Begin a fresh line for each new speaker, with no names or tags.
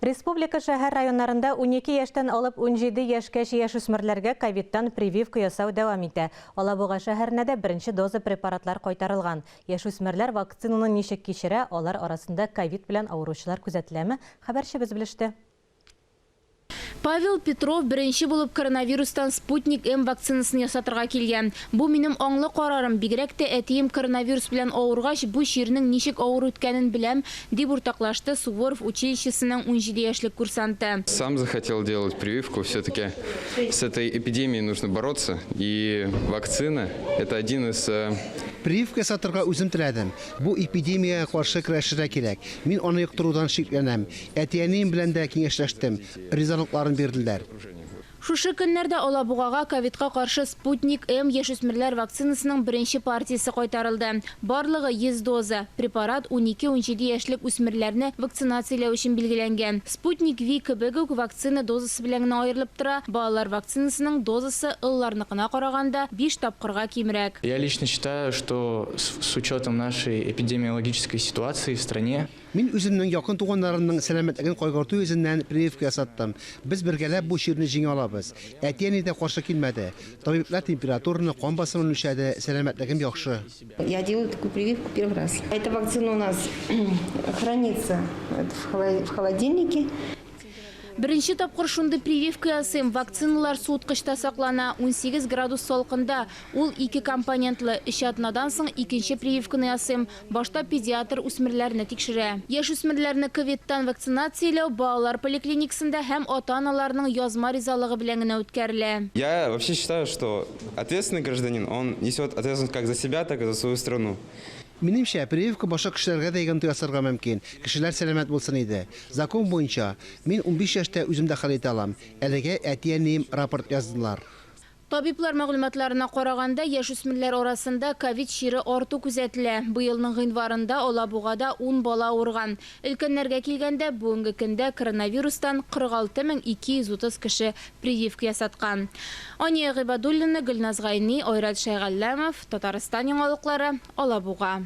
Республика шәһәр районнарында 12 яшьтән алып 17 яшькәчә яшүсмерләргә ковидтан прививка ясау дәвам итә. Алабуга шәһәренә дә беренче доза препаратлар кайтарылган. Яшүсмерләр вакцинаны ничек кичерә, алар арасында ковид белән авыручылар күзәтеләме? Хәбәрчебез белеште.
Павел Петров беренче булып коронавирустан Спутник М вакцинасын ясатырга килгән. Бу минем аңлы карарым. Бигрәк тә әтием коронавирус белән авыргач, бу чирнең ничек авыр үткәнен беләм, дип уртаклашты Суворов училищесының 17 яшьлек курсанты.
Сам захотел делать прививку, все-таки с этой эпидемией нужно бороться, и вакцина – это один из...
Прививка ясатырга үзем теләдем. Бу эпидемиягә каршы көрәшергә кирәк. Мин аны йоктырудан шикләнәм. Әтиәнем белән дә киңәшләштем. Ризалыкларын бирделәр.
Шушы көннәрдә Алабугага ковидка каршы Спутник М яшүсмерләр вакцинасының беренче партиясе кайтарылды. Барлыгы 100 доза. Препарат 12-17 яшьлек үсмерләрне вакцинацияләү өчен билгеләнгән. Спутник V кебек үк вакцина дозасы белән генә аерылып тора. Балалар вакцинасының дозасы ылларныкына караганда 5 тапкырга кимрәк.
Я лично считаю, что с учетом нашей эпидемиологической ситуации в стране,
Мин үземнең якын туганнарымның сәламәтлеген кайгырту йөзеннән прививка ясаттым. Без бергәләп бу чирне җиңә алабыз. Әтиәни дә каршы килмәде. Табиблар температураны, кан басымын үлчәде, сәламәтлегем яхшы.
Я делаю такую прививку первый раз. Эта вакцина у нас хранится в холодильнике.
Беренче тапкыр шундый прививка ясыйм. Вакциналар суыткычта саклана 18 градус салкында. Ул 2 компонентлы. Ишатнадан соң икенче прививканы ясыйм. Башта педиатр үсмерләрне тикшерә. Яшь үсмерләрне ковидтан вакцинацияләү балалар поликлиникасында һәм ата-аналарның язма ризалыгы белән генә үткәрелә.
Я вообще считаю, что ответственный гражданин, он несет ответственность как за себя, так и за свою страну.
Минемчә, прививка башка кешеләргә дә ягын ясарга мөмкин. Кешеләр сәламәт булсын иде. Закон буенча, мин 15 яшьтә үзем дә хәл итә алам. Әлегә әтиәнем рапорт яздылар.
Табиблар мәгълүматларына караганда, яшүсмерләр арасында ковид чире арту күзәтелә. Быелның гыйнварында Алабугада 10 бала авырган. Өлкәннәргә килгәндә бүгенге көндә коронавирустан 46230 кеше прививка ясаткан. Ания Гыйбадуллина, Гөлназ Гайни, Ойрат Шайгалләмов, Татарстан яңалыклары, Алабуга.